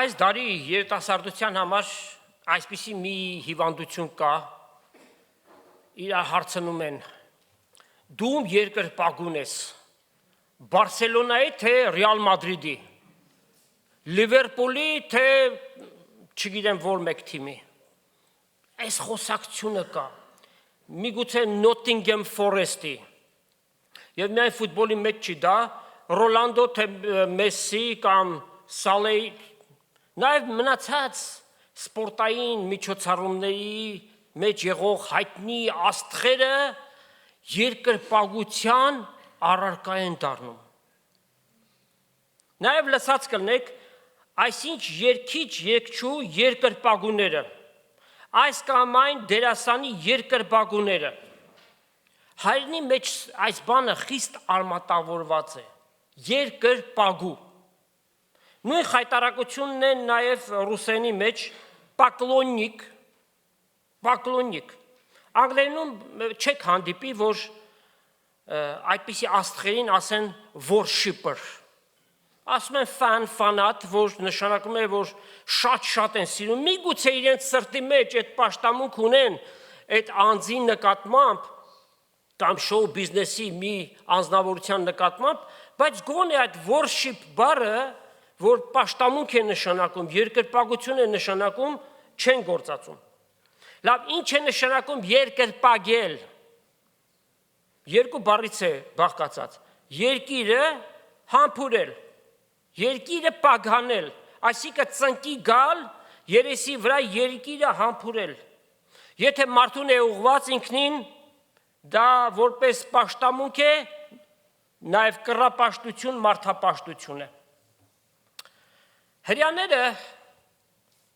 Այս դարի երիտասարդության համար այսպիսի մի հիվանդություն կա, իրար հարցնում են, դու երկրպագուն ես, Բարսելոնայի թե Ռեալ Մադրիդի, Լիվերպուլի թե չգիտեմ որ մեկ թիմի, այս խոսակցությունը կա, միգուցե Նոթինգեմ Ֆորեսթի, և միայն ֆուտբոլի մեջ չի դա, Ռոլանդո թե Մեսսի կամ Սալեի, նաև մնացած սպորտային միջոցառումների մեջ եղող հայտնի աստղերը երկրպագության առարկա են դառնում։ Նաև լսած կլնեք այսինչ երգիչ երգչու երկրպագուները, այս կամ այն դերասանի երկրպագուները, հայրենի մեջ այս բանը խիստ արմատավորված է, երկրպագու։ Նույն խայտարակությունն է նաև ռուսերենի մեջ պակլոննիկ, անգլերենում չեք հանդիպի, որ այդպիսի աստղերին ասեն worshipper, ասում են fan, ֆանատ, որ նշանակում է, որ շատ են սիրում, միգուցե իրենց սրտի մեջ այդ պաշտամունք ունեն այդ անձի նկատմամբ կամ շոու բիզնեսի մի անձնավորության նկատմամբ, բայց գոնե այդ worship բառը որ պաշտամունք է նշանակում, երկրպագություն է նշանակում, չեն գործածում։ Լավ, ինչ է նշանակում երկրպագել։ Երկու բառից է բաղկացած։ Երկիրը համբուրել, երկիրը պագանել, այսինքն ծնկի գալ, երեսի վրա երկիրը համբուրել։ Եթե մարդուն է ուղված ինքնին, դա որպես պաշտամունք է, նաև կռապաշտություն, մարդապաշտություն է։ Հրեաները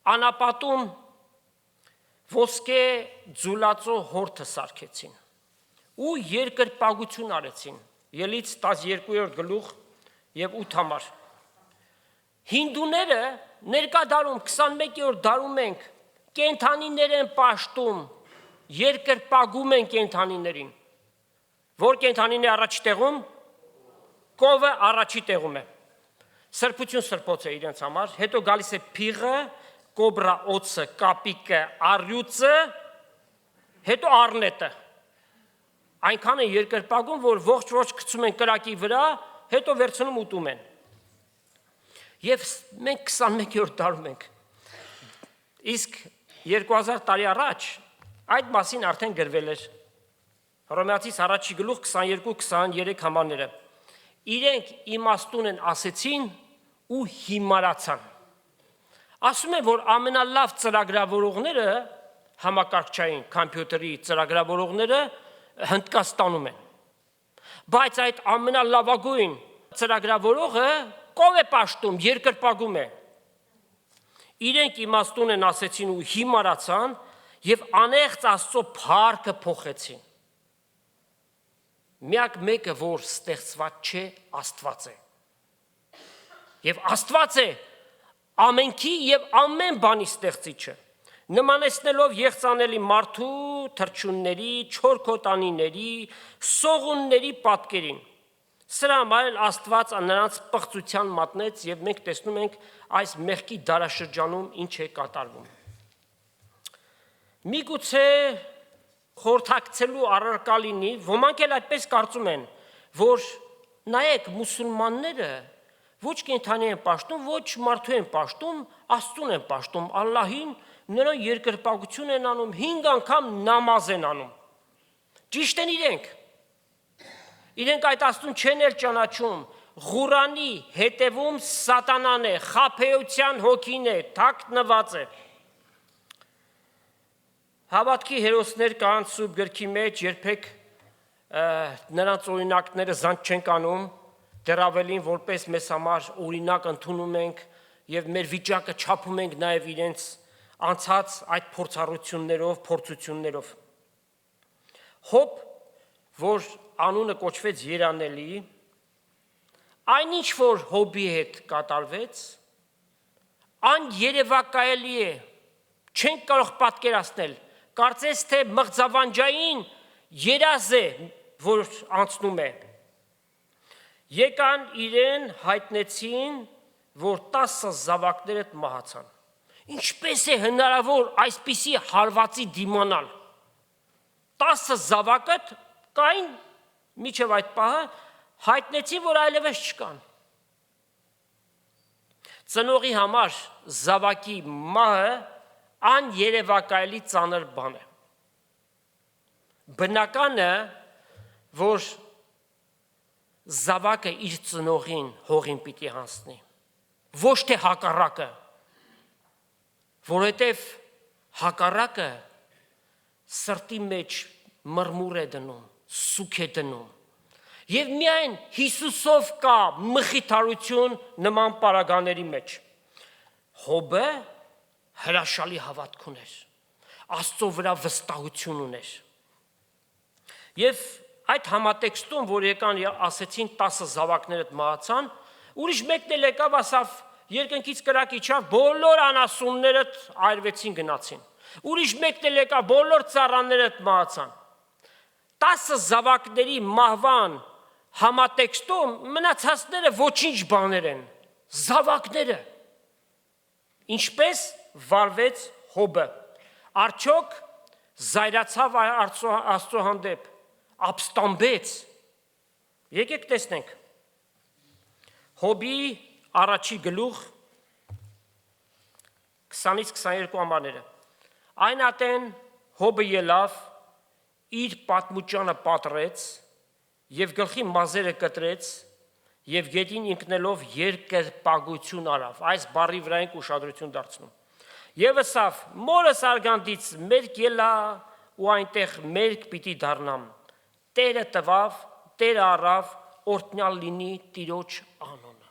անապատում ոսկե ձուլածո հորթը սարքեցին ու երկրպագություն արեցին, Ելից 12-րդ գլուխ և 8 համար։ Հինդուները ներկա դարում 21-րդ դարում ենք, կենդանիներ են պաշտում, երկրպագում են կենդանիներին։ Որ կենդանին է առաջի տեղում, կովը առաջի տեղում է։ Սրբություն սրբոց է իրենց համար, հետո գալիս է փիղը, կոբրա օծը, կապիկը, առյուծը, հետո առնետը։ Այնքան է երկրպագում, որ ողջ գցում են կրակի վրա, հետո վերցնում ուտում են։ Եվ մենք 21-րդ դարում ենք։ Իսկ 2000 տարի առաջ այդ մասին արդեն գրվել էր։ Հռոմեացիս առաջի գլուխ 22-23 համարները։ Իրենք իմաստուն են ասեցին ու հիմարացան։ Ասում են, որ ամենալավ ծրագրավորողները համակարգչային կոմպյուտերի ծրագրավորողները Հնդկաստանում են։ Բայց այդ ամենալավագույն ծրագրավորողը կով է պաշտում, երկրպագում է։ Իրենք իմաստուն են ասեցին ու հիմարացան և անեղծ Աստծո փառքը փոխեցին։ Միակ մեկը, որ ստեղծված չէ, Աստված է։ Եվ Աստված է ամենքի և ամեն բանի ստեղծիչը, նմանեցնելով եղծանելի մարդու, թռչունների, չորքոտանիների, սողունների պատկերին։ Սրա համար էլ Աստված նրանց պղծության մատնեց և մենք տեսնում ենք այս մեղքի դարաշրջանում ինչ է կատարվում։ Միգուցե խորհրդակցելու առարկա լինի, ոմանք էլ այդպես կարծում են, որ նայեք մուսուլմանները Ոչ կենդանի են պաշտում, ոչ մարդու են պաշտում, Աստծուն են պաշտում, Ալլահին, նրան երկրպագություն են անում, 5 անգամ նամազ են անում։ Ճիշտ են իրենք։ Իրենք այդ Աստծուն չեն էլ ճանաչում, Ղուրանի հետևում սատանան է, խաբեության հոգին է, թաքնված է։ Հավատքի հերոսներ կան Սուրբ գրքի մեջ, երբեք նրանց օրինակները զանց չենք անում, դեռ ավելին որպես մեզ համար օրինակ ընդունում ենք եւ մեր վիճակը չափում ենք նաեւ իրենց անցած այդ փորձառություններով, փորձություններով։ Հոբ, որ անունը կոչվեց Երանելի, այնինչ որ Հոբի հետ կատարվեց, աներևակայելի է, չենք կարող պատկերացնել, կարծես թե մղձավանջային երազ է, որ անցնում է։ Եկան իրեն հայտնեցին, որ 10 զավակներդ մահացան։ Ինչպես է հնարավոր այսպիսի հարվածի դիմանալ։ 10 զավակդ կային միջև այդ պահը հայտնեցին, որ այլևս չկան։ Ծնողի համար զավակի մահը աներևակայելի ծանր բան է։ Բնական է, որ զավակը իր ծնողին հողին պիտի հանձնի, ոչ թե հակառակը, որովհետև հակառակը սրտի մեջ մրմուր է դնում, սուք է դնում։ Եվ միայն Հիսուսով կա մխիթարություն նման պարագաների մեջ։ Հոբը հրաշալի հավատք ուներ, Աստծո վրա վստահություն ուներ։ Եվ այդ համատեքստում, որ եկան ասեցին 10 զավակներդ մահացան, ուրիշ մեկն էլ եկավ, ասավ երկնքից կրակ իջավ, բոլոր անասուններդ այրվեցին գնացին։ Ուրիշ մեկն էլ եկավ, բոլոր ծառաներդ մահացան։ 10 զավակների մահվան համատեքստում մնացածները ոչինչ բաներ են, զավակները։ Ինչպես վարվեց Հոբը, արդյոք զայրացավ Աստծո հանդեպ, ապստամբեց։ Եկեք տեսնենք Հոբի առաջի գլուխ 20-ից 22 ամառները։ Այն ատեն Հոբը ելավ, իր պատմուճանը պատռեց և գլխի մազերը կտրեց և գետին ինքնելով երկրպագություն արավ, այս բառի վրա ենք ուշադրություն դարձնում։ Եվ ասավ, մորս արգանդից մերկ ելա ու այնտեղ մերկ պիտի դառնամ, Տերը տվավ, Տերը առավ, օրհնյալ լինի Տիրոջ անունը։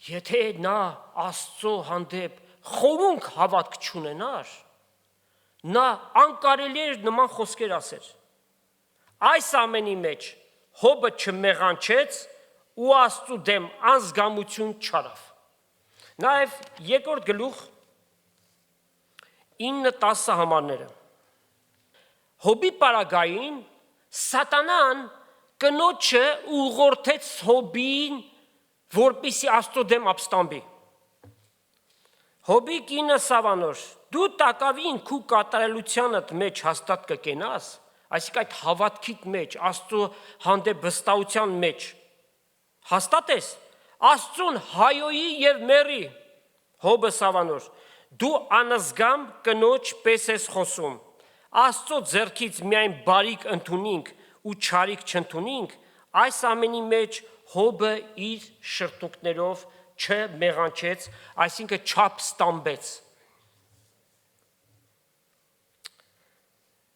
Եթե նա Աստծո հանդեպ խորունկ հավատք չունենար, նա անկարելի էր նման խոսքեր ասել։ Այս ամենի մեջ Հոբը չմեղանչեց ու Աստծու դեմ անզգամություն չարավ։ Նաև երկրորդ գլուխ 9-10 համարները։ Հոբի պարագային սատանան կնոջը ուղղորդեց Հոբին, որպեսզի Աստծո դեմ ապստամբի։ Հոբի կինը Սավանոր, դու տակավին քու կատարելությանդ մեջ հաստատ կկենաս, այսինքն այդ հավատքիդ մեջ, Աստծո հանդեպ վստահության մեջ, հաստատ ես, Աստծուն հայոյի և մերի, Հոբը Սավանոր, դու անզգամ կնոջ պես ես խոսում, Աստծո ձեռքից միայն բարիք ընդունինք ու չարիք չընդունինք, այս ամենի մեջ Հոբը իր շրթունքներով չմեղանչեց, այսինքն չապստամբեց։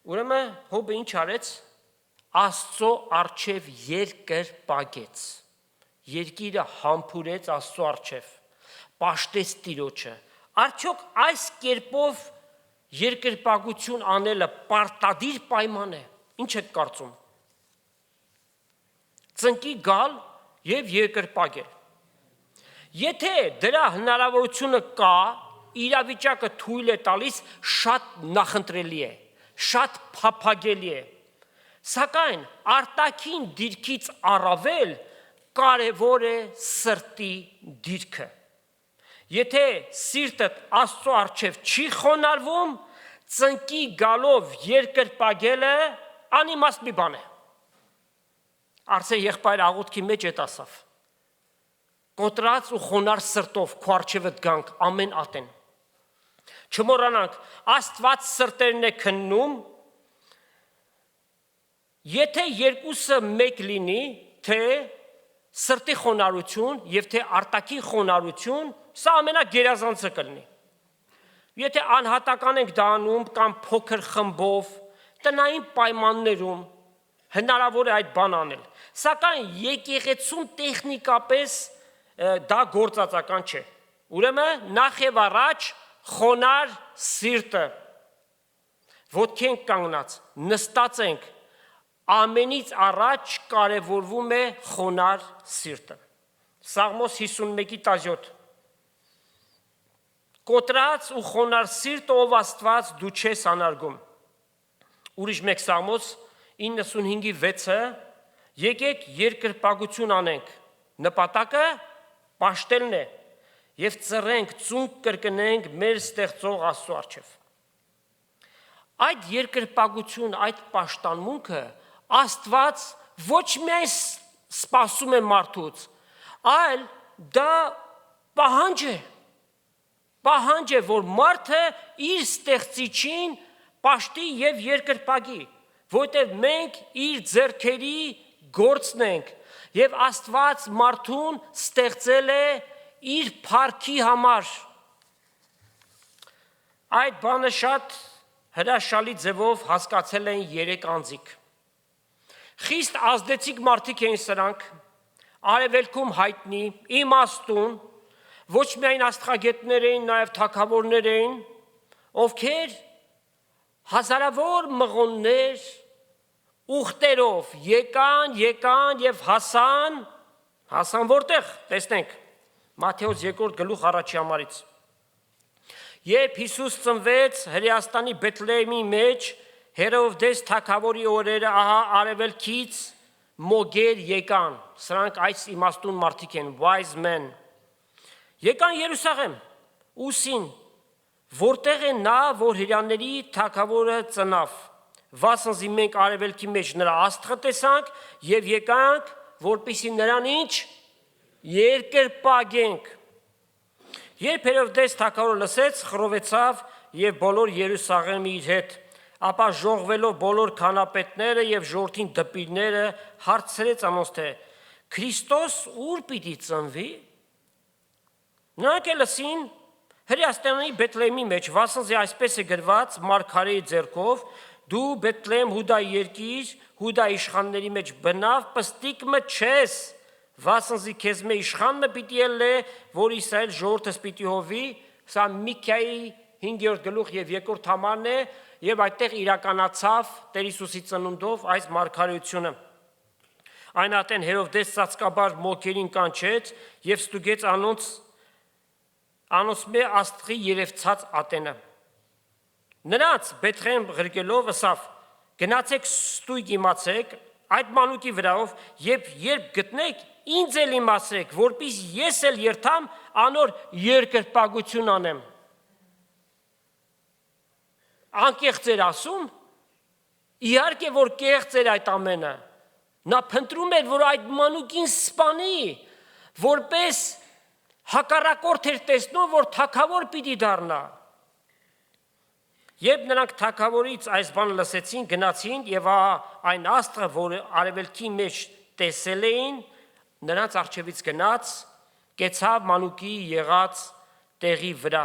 Ուրեմն Հոբը ինչ արեց, Աստծո առջև երկրպագեց, երկիրը համբուրեց Աստծո առջև, պաշտեց Տիրոջը, արդյոք այս կերպով երկրպագություն անելը պարտադիր պայման է, ինչ եք կարծում, ծնկի գալ և երկրպագել, եթե դրա հնարավորությունը կա, իրավիճակը թույլ է տալիս, շատ նախընտրելի է, շատ փափագելի է, սակայն արտաքին դիրքից առավել կարևոր է սրտի դիրքը, եթե սիրտդ Աստծո առջև չի խոնարհվում, ծնկի գալով երկրպագելը անիմաստ մի բան է, արծե եղբայրը աղոթքի մեջ էդ ասավ, կոտրած ու խոնար սրտով քո առջևդ գանք ամեն ատեն։ Չմոռանանք, Աստված սրտերն է քննում, եթե երկուսը մեկ լինի, թե սրտի խոնարհություն եւ թե արտաքին խոնարհություն, սա ամենագերազանցը կլինի։ Եթե անհատական ենք դա անում կամ փոքր խմբով, տնային պայմաններում հնարավոր է այդ բան անել, սակայն եկեղեցում տեխնիկապես դա գործածական չէ։ Ուրեմն նախ եւ առաջ խոնար սիրտը, ոտքենք կանգնած, նստած ենք, ամենից առաջ կարևորվում է խոնար սիրտը։ Սաղմոս 51:17 Կոտրած ու խոնար սիրտ ով Աստված դու չես անարգում։ Ուրիշ մեկ Սաղմոս 95:6 եկեք երկրպագություն անենք, նպատակը պաշտելն է եւ ծռենք, ծունկ կրկնենք մեր ստեղծող Աստծո առջև։ Այդ երկրպագություն, այդ պաշտանմունքը Աստված ոչ միայն սպասում է մարդուց, այլ դա պահանջ է, որ մարդը իր ստեղծիչին պաշտի եւ երկրպագի, որտեղ մենք իր ձեռքերի գործն ենք եւ Աստված մարդուն ստեղծել է իր փառքի համար։ Այդ բանը շատ հրաշալի ձևով հասկացել են 3 անձիկ։ Խիստ ազդեցիկ մարդիկ էին սրանք, արևելքում հայտնի, իմաստուն, ոչ միայն աստղագետներ էին, նաև թագավորներ էին, ովքեր հազարավոր մղոններ ուխտերով եկան եւ հասան որտեղ, տեսնենք, Մատթեոս 2:1 Երբ Հիսուս ծնվեց Հրեաստանի Բեթլեհեմի մեջ, Հերովդես թագավորի օրերը, ահա արևելքից մոգեր եկան, սրանք այս իմաստուն մարդիկ են, wise men, եկան Երուսաղեմ, ուսին, որտեղ է նա, որ հրեաների թագավորը ծնավ, վասնզի մենք արևելքի մեջ նրա աստղը տեսանք եւ եկանք, որպեսզի նրան ինչ երկրպագենք։ Երբ Հերովդես թագավորը լսեց, խռովեցավ եւ բոլոր Երուսաղեմի իր հետ, ապա ժողվելով բոլոր քանապետները եւ ժողովրդին դպիրները հարցրեց անոնց թե Քրիստոս ուր պիտի ծնվի։ Նրանք լսին Հրեաստանի Բեթլեհեմի մեջ, վասնզի այսպես է գրված Մարգարեի ձեռքով, դու Բեթլեհեմ Հուդայի երկիր, Հուդայի իշխանների մեջ բնավ պստիկը չես, վասնզի քեզ մե իշխանը պիտի ելնե, որ Իսրայել ժողովուրդս պիտի հովի, սա Միքայի 5-րդ գլուխ եւ 2-րդ համարն է, եւ այդտեղ իրականացավ Տեր Հիսուսի ծնունդով այս մարգարեությունը։ Այն ատեն Հերովդես ծածկաբար մոգերին կանչեց եւ ստուգեց անոնց մե աստղի երևցած ատենը։ Նրանց Բեթլեհեմ ղրկելով ասավ. գնացեք ստույգ իմացեք այդ մանուկի վրայով եւ երբ գտնեք ինձ էլ իմացեք, որpիսի ես էլ երթամ անոր երկրպագություն անեմ։ Անկեղծ էր ասում, իհարկե որ կեղծ էր այդ ամենը, նա փնտրում էր, որ այդ մանուկին սպանի, որպես հակառակորդ էր տեսնում, որ թագավոր պիտի դառնա։ Երբ նրանք թագավորից այս բանը լսեցին, գնացին եւ այն աստղը, որ արևելքի մեջ տեսել էին, նրանց առջևից գնաց, կեցավ մանուկի եղած տեղի վրա։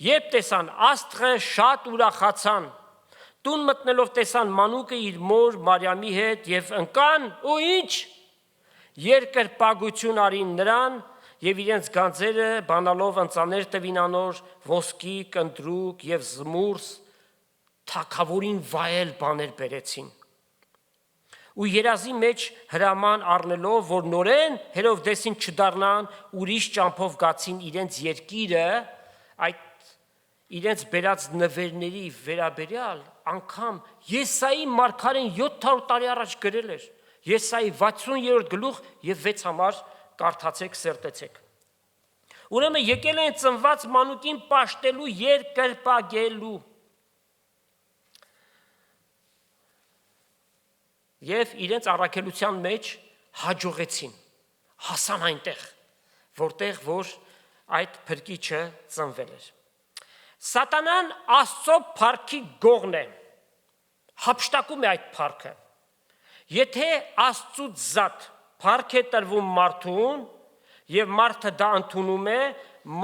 Երբ տեսան աստղը, շատ ուրախացան, տուն մտնելով տեսան մանուկը իր մոր Մարիամի հետ եւ ընկան ու ինչ երկրպագություն արին նրան եւ իրենց գանձերը բանալով ընծաներ տվին անոր ոսկի, կնդրուկ եւ զմուրս, թագավորին վայել բաներ բերեցին։ Ու երազի մեջ հրաման առնելով, որ նորեն Հերովդեսին չդառնան, ուրիշ ճամփով գացին իրենց երկիրը, այդ իրենց բերած նվերների վերաբերյալ անգամ Եսայի մարգարեն 700 տարի առաջ գրել էր։ Եսայի 60-րդ գլուխ եւ 6 համար կարդացեք, սերտեցեք։ Ուրեմն եկել են ծնված մանուկին պաշտելու, երկրպագելու։ Եվ իրենց առաքելության մեջ հաջողեցին, հասան այնտեղ, որտեղ որ այդ փրկիչը ծնվել էր։ Սատանան Աստծո փառքի գողն է, հափշտակում է այդ փառքը։ Եթե Աստծուց զատ փառք է տրվում մարդուն եւ մարդը դա ընդունում է,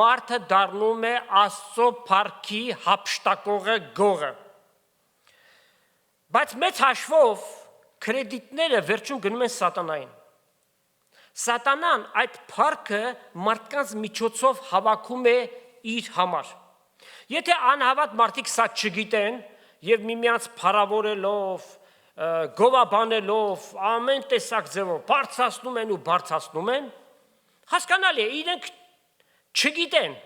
մարդը դառնում է Աստծո փառքի հափշտակողը գողը։ Բայց մեծ հաշվով կրեդիտները վերջում գնում են սատանային։ Սատանան այդ փառքը մարդկանց միջոցով հավաքում է իր համար։ Եթե անհավատ մարդիկ սա չգիտեն եւ միմյանց փառավորելով, գովաբանելով, ամեն տեսակ ձևով բարձրացնում են ու բարձրացնում են, հասկանալի է, իրենք չգիտեն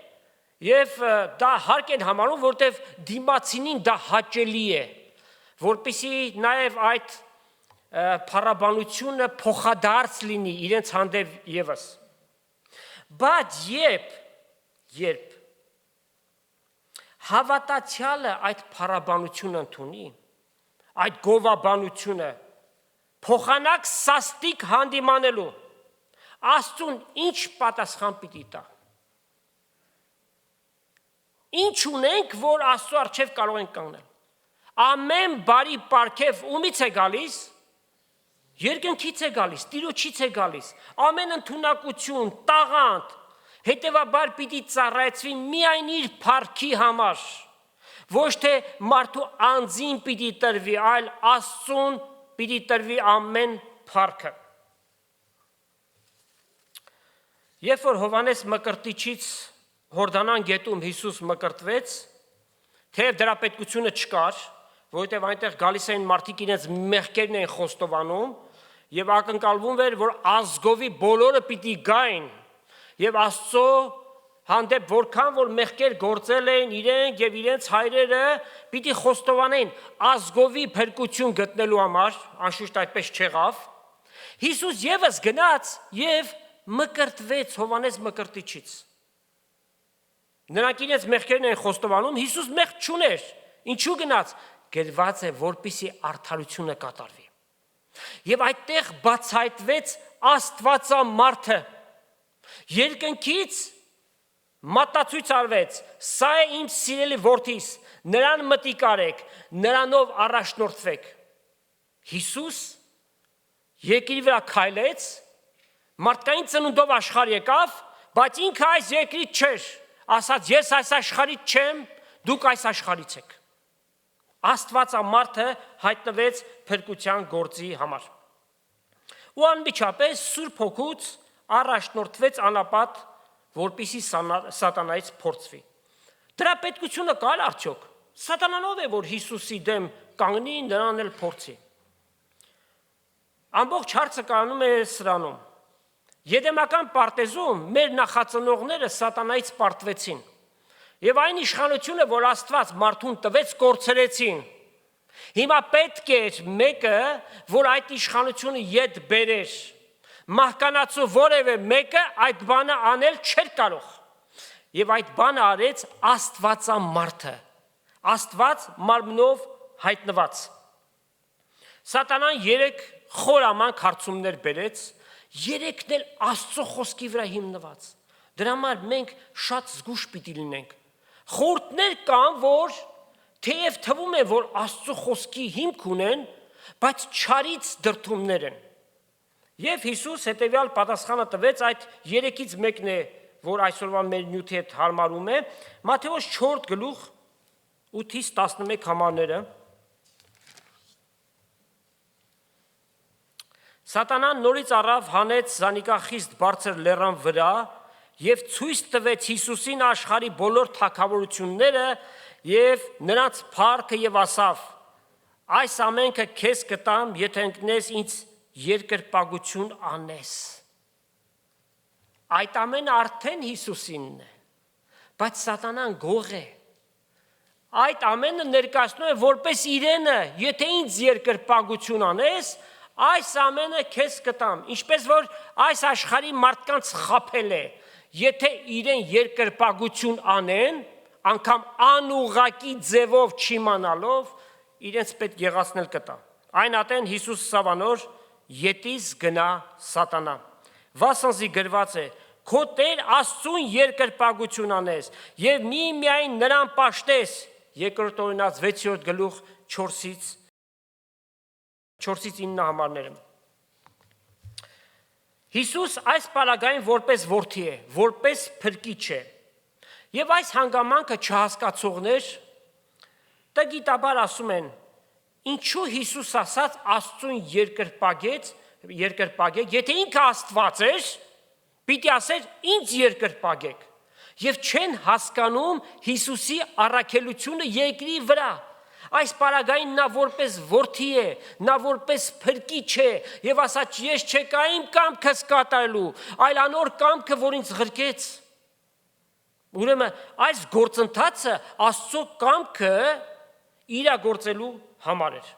եւ դա հարկ են համարում, որտեվ դիմացինին դա հաճելի է, որպեսզի նաեւ այդ փառաբանությունը փոխադարձ լինի իրենց հանդեպ եւս։ Բայց երբ հավատացյալը այդ փառաբանությունը ընդունի, այդ գովաբանությունը փոխանակ սաստիկ հանդիմանելու, Աստծուն ինչ պատասխան պիտի տա։ Ինչ ունենք, որ Աստծո առջև կարող ենք կանգնել։ Ամեն բարի պարգև ումից է գալիս, երկնքից է գալիս, Տիրոջից է գալիս, ամեն ընդունակություն, տաղանդ, հետևաբար պիտի ծառայեցվի միայն իր փառքի համար, ոչ թե մարդու անձին պիտի տրվի, այլ Աստծուն պիտի տրվի ամեն փառքը։ Երբ որ Հովհաննես Մկրտիչից Հորդանան գետում Հիսուս մկրտվեց, թեև դրա պետքությունը չկար, որովհետև այնտեղ գալիս էին մարդիկ իրենց մեղքերն էին խոստովանում եւ ակնկալվում էր, որ ազգովի բոլորը պիտի գային եւ Աստծո հանդեպ որքան որ մեղքեր գործել էին իրենք եւ իրենց հայրերը պիտի խոստովանեն ազգովի փրկություն գտնելու համար, անշուշտ այդպես չեղավ։ Հիսուս եւս գնաց եւ մկրտվեց Հովհաննես Մկրտիչից։ Նրանք իրենց մեղքերն են խոստովանում, Հիսուս մեղք չուներ։ Ինչու գնաց։ Գրված է, որպեսզի արդարությունը կատարվի։ Եվ այդտեղ բացահայտվեց Աստվածամարդը։ Երկնքից մատացույց արվեց, սա է իմ սիրելի որդիս, նրան մտիկ արեք, նրանով առաջնորդվեք։ Հիսուս երկրի վրա քայլեց, մարդկային ծնունդով աշխարհ եկավ, բայց ինքը այս երկրից չէր, ասաց ես այս աշխարհից չեմ, դուք այս աշխարհից եք։ Աստվածամարդը հայտնվեց փրկության գործի համար։ Ու անմիջապես Սուրբ Հոգուց առաջնորդվեց անապատ, որպեսզի սատանայից փորձվի։ Դրա պետքությունը կար արդյոք։ Սատանանով է, որ Հիսուսի դեմ կանգնի, նրան էլ փորձի։ Ամբողջ հարցը կանում է սրանում։ Եդեմական պարտեզում մեր նախածնողները սատանայից պարտվեցին։ Եվ այն իշխանությունը, որ Աստված մարդուն տվեց, կորցրեցին։ Հիմա պետք էր մեկը, որ այդ իշխանությունը ետ բերեր։ Մահկանացու որևէ մեկը այդ բանը անել չէր կարող։ Եվ այդ բանը արեց Աստվածամարդը, Աստված մարմնով հայտնված։ Սատանան 3 խորամանկ հարցումներ բերեց, 3-ն էլ Աստծո խոսքի վրա հիմնված։ Դրա համար մենք շատ զգուշ պիտի լինենք։ Խորհուրդներ կան, որ թեև թվում է, որ Աստծո խոսքի հիմք ունեն, բայց չարից դրդումներ են։ Եվ Հիսուս հետևյալ պատասխանը տվեց, այդ 3-ից մեկն է, որ այսօրվա մեր նյութի հետ հարմարում է, Մատթեոս 4 գլուխ 8-ից 11 համարները։ Սատանան նորից առավ, հանեց զանիկախիստ բարձր լեռան վրա եւ ցույց տվեց Հիսուսին աշխարհի բոլոր թագավորությունները եւ նրանց փառքը եւ ասավ. այս ամենքը քեզ կտամ, եթե ընկնես ինձ երկրպագություն անես։ Այդ ամենը արդեն Հիսուսինն է, բայց սատանան գող է։ Այդ ամենը ներկայացնում է որպես իրենը, եթե ինձ երկրպագություն անես, այս ամենը քեզ կտամ, ինչպես որ այս աշխարհի մարդկանց խաբել է, եթե իրեն երկրպագություն անեն, անգամ անուղակի ձևով չիմանալով, իրենց պետք եղացնել կտա։ Այն ատեն Հիսուս սավանոր ետից գնա սատանա։ Վասնզի գրված է, քո Տեր Աստծուն երկրպագություն անես եւ միայն նրան պաշտես։ Երկրորդ օրինաց 6-րդ գլուխ 4-ից 9 համարները։ Հիսուս այս պարագային որպես որդի է, որպես փրկիչ է։ Եվ այս հանգամանքը չհասկացողներ տգիտաբար ասում են. ինչու Հիսուս ասաց Աստծուն երկրպագեք, եթե ինքը Աստված էր, պիտի ասեր ինձ երկրպագեք։ Եվ չեն հասկանում Հիսուսի առաքելությունը երկրի վրա։ Այս պարագային նա որպես որդի է, նա որպես փրկիչ է եւ ասաց ես չեկա իմ կամքս կատարելու, այլ անոր կամքը, որ ինձ ղրկեց։ Ուրեմն այս գործընթացը Աստծո կամքը իրագործելու համար էր։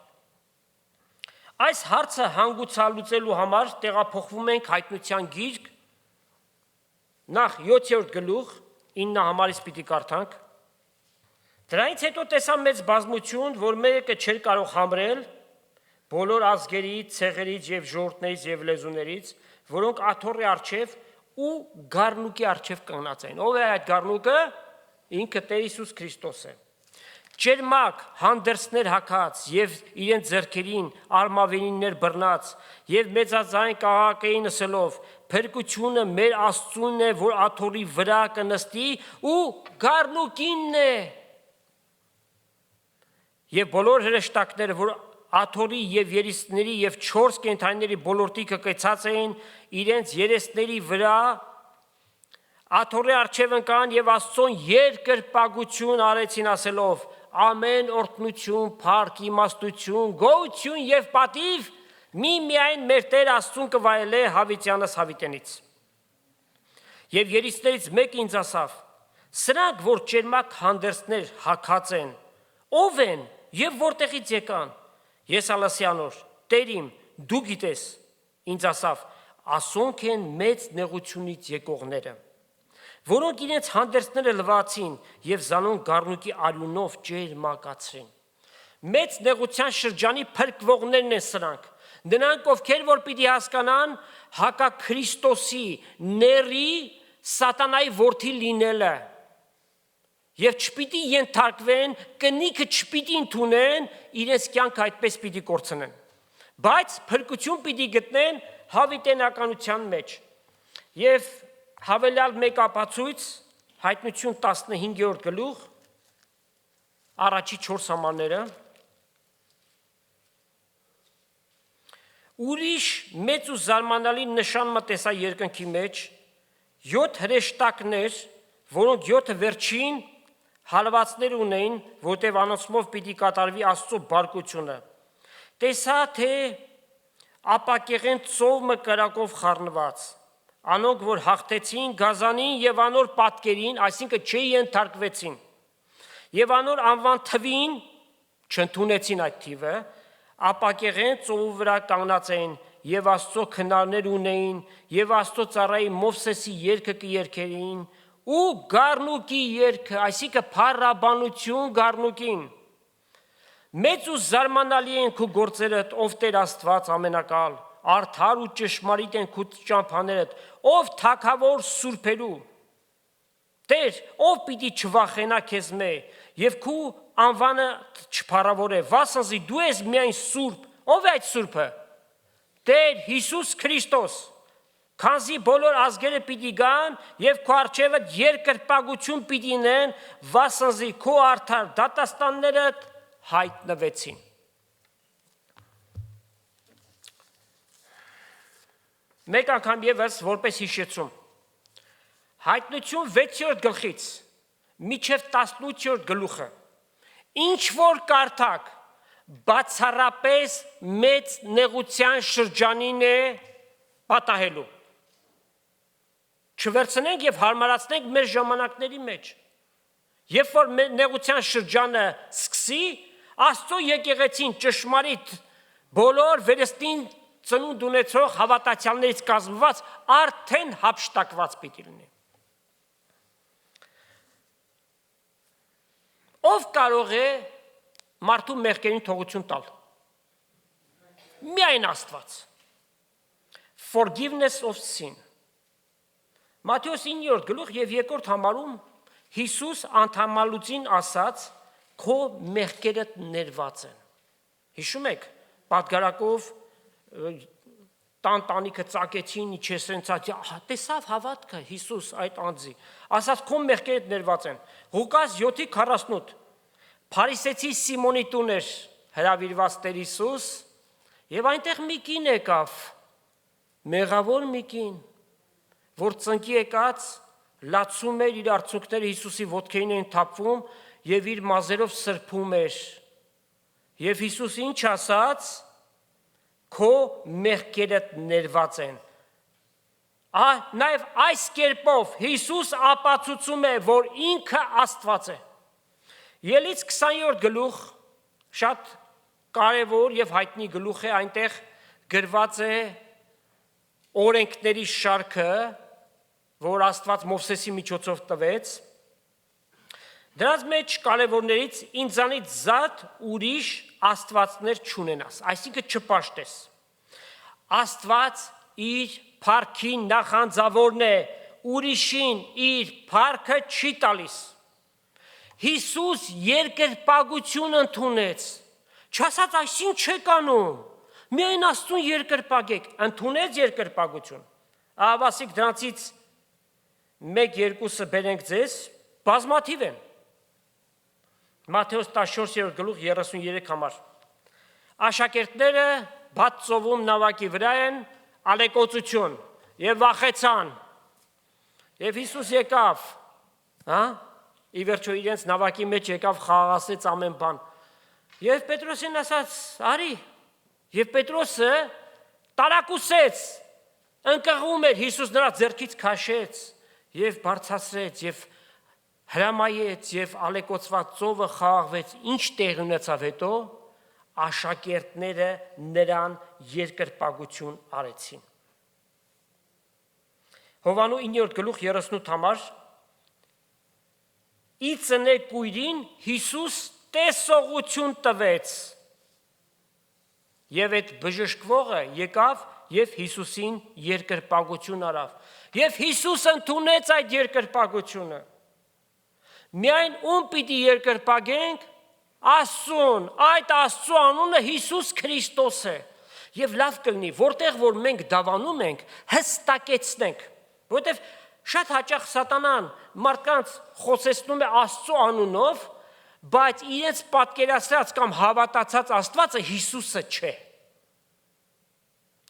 Այս հարցը հանգուցալուծելու համար տեղափոխվում ենք Հայտնության գիրք, նախ 7-րդ գլուխ 9 համարից պիտի կարդանք։ Դրանից հետո տեսա մեծ բազմություն, որ մեկը չէր կարող համրել բոլոր ազգերից, ցեղերից եւ ժողովուրդներից եւ լեզուներից, որոնք աթոռի առջև ու գառնուկի առջև կանգնած էին։ Ով է այդ գառնուկը? Ինքը Տեր Հիսուս Քրիստոս է։ Ճերմակ հանդերձներ հագած եւ իրենց ձեռքերին արմավենիներ բռնած եւ մեծաձայն կաղակեին ասելով. փրկությունը մեր Աստծուն է, որ աթոռի վրա կնստի ու գառնուկինն է։ Եվ բոլոր հրեշտակները, որ աթոռի եւ երիցների եւ 4 կենդանիների բոլորտիկը կեցած էին, իրենց երեսների վրա աթոռի առջև ընկան եւ Աստծուն երկրպագություն արեցին ասելով. ամեն օրհնություն, փառք, իմաստություն, գոհություն եւ պատիվ միայն մեր Տեր Աստծուն կվայելե հավիտյանս հավիտենից։ Եվ երիցներից մեկը ինձ ասավ. սրանք, որ ճերմակ հանդերձներ հագած են, ով են եւ որտեղից եկան։ Ես ալասի անոր. Տեր իմ, դու գիտես։ Ինձ ասավ. ասոնք են մեծ նեղությունից եկողները, որոնք իրենց հանդերձները լվացին եւ զանոն գառնուկի արյունով ջերմակացրին։ Մեծ նեղության շրջանի փրկվողներն են սրանք։ Նրանք, ովքեր որ պիտի հասկանան հակաքրիստոսի ների սատանայի որդի լինելը եւ չպիտի ենթարկվեն, կնիքը չպիտի ընդունեն, իրենց կյանքը այդպես պիտի կորցնեն։ Բայց փրկություն պիտի գտնեն հավիտենականության մեջ։ Եվ հավելյալ մեկ ապացույց Հայտնություն 15-րդ գլուխ առաջի 4 համարները ուրիշ մեծ ու զարմանալի նշան տեսա երկնքի մեջ 7 հրեշտակներ, որոնք 7 վերջին հալվածներ ունեին, որտեղ անոնցմով պիտի կատարվի Աստծո բարկությունը։ Տեսա թե ապակեղեն ծով մկրակով խառնված, անոնք որ հաղթեցին գազանին եւ անոր պատկերին, այսինքն չի ենթարկվեցին, եւ անոր անվան թվին չընդունեցին այդ թիվը, ապակեղեն ծովու վրա կանգնած էին եւ Աստծո քնարներ ունեին եւ Աստծո ծառայի Մովսեսի երգը կերքերին ու գառնուկի երգը, այսինքն փառաբանություն գառնուկին։ Մեծ ու զարմանալի են քո գործերդ, ով Տեր Աստված ամենակալ, արդար ու ճշմարիտ են քո ճամփաներդ, ով թագավոր սուրբերու։ Տեր, ով պիտի չվախենա քեզ մե եւ քո անվանը չփառավորե, վասնզի դու ես միայն սուրբ, ով է այդ սուրբը։ Տեր Հիսուս Քրիստոս, քանզի բոլոր ազգերը պիտի գան եւ քո առջեւը երկրպագություն պիտի ունեն, վասնզի քո արդար դատաստանները հայտնվեցին։ Մեկ անգամ եւս որպես հիշեցում։ Հայտնություն 6-րդ գլխից մինչև 18-րդ գլուխը։ Ինչ որ կարդակ, բացառապես մեծ նեղության շրջանին է պատահելու։ Չվերցնենք եւ հարմարացնենք մեր ժամանակների մեջ։ Երբ որ նեղության շրջանը սկսի, Աստծո եկեղեցին ճշմարիտ բոլոր վերստին ծնունդ ունեցող հավատացյալներից կազմված արդեն հափշտակված պիտի լինի։ Ով կարող է մարդու մեղքերին թողություն տալ։ Միայն Աստված։ Forgiveness of sin։ Մատթեոս 9-րդ գլուխ եւ 2-րդ համարում Հիսուս անդամալուծին ասաց. քո մեղքերդ ներված են։ Հիշում եք, պատգարակով տանտանիքը ծակեցին, իջեցրեցին, տեսավ հավատքը Հիսուս այդ անձի, ասաց քո մեղքերդ ներված են։ Ղուկաս 7:48 Փարիսեցի Սիմոնի տուն էր հրավիրված Տեր Հիսուս, եւ այնտեղ մի կին եկավ, մեղավոր մի կին, որ ծնկի եկած լացում էր իր արցունքները Հիսուսի ոտքերին էին թափվում եւ իր մազերով սրբում էր։ Եվ Հիսուս ինչ ասաց. քո մեղքերդ ներված են։ Նաև այս կերպով Հիսուս ապացուցում է, որ ինքը Աստված է։ Ելից 20-րդ գլուխ շատ կարևոր եւ հայտնի գլուխ է, այնտեղ գրված է օրենքների շարքը, որ Աստված Մովսեսի միջոցով տվեց։ Դրանց մեջ կարևորներից ինձանից զատ ուրիշ աստվածներ չունենաս, այսինքն չպաշտես։ Աստված իր փառքի նախանձավորն է, ուրիշին իր փառքը չի տալիս։ Հիսուս երկրպագություն ընդունեց, չասած այսին չեք անում, միայն Աստծուն երկրպագեք, ընդունեց երկրպագություն։ Ահավասիկ դրանցից 1-2-ը բերենք ձեզ, բազմաթիվ են։ Մատթեոս 14-րդ գլուխ 33 համար։ Աշակերտները բաց ծովում նավակի վրա են, ալեկոծություն եւ վախեցան։ Եվ Հիսուս եկավ, ի վերջո իրենց նավակի մեջ եկավ, խաղաղացրեց ամեն բան։ Եվ Պետրոսին ասաց. «Արի»։ Եվ Պետրոսը տարակուսեց, ընկղում էր, Հիսուս նրա ձեռքից քաշեց եւ բարձրացրեց եւ հրամայեց եւ ալեկոծված ծովը խաղաղվեց։ Ինչ տեղ ունեցավ հետո, աշակերտները նրան երկրպագություն արեցին։ Հովանու 9-րդ գլուխ 38 համար ի ծնե կույրին Հիսուս տեսողություն տվեց։ Եվ այդ բժշկվողը եկավ եւ Հիսուսին երկրպագություն արավ։ Եվ Հիսուս ընդունեց այդ երկրպագությունը։ Միայն ում պիտի երկրպագենք, Աստծուն, այդ Աստծու անունը Հիսուս Քրիստոս է։ Եվ լավ կլինի, որտեղ որ մենք դավանում ենք, հստակեցնենք, որովհետև շատ հաճախ սատանան մարդկանց խոսեցնում է Աստծու անունով, բայց իրենց պատկերացրած կամ հավատացած Աստվածը Հիսուսը չէ։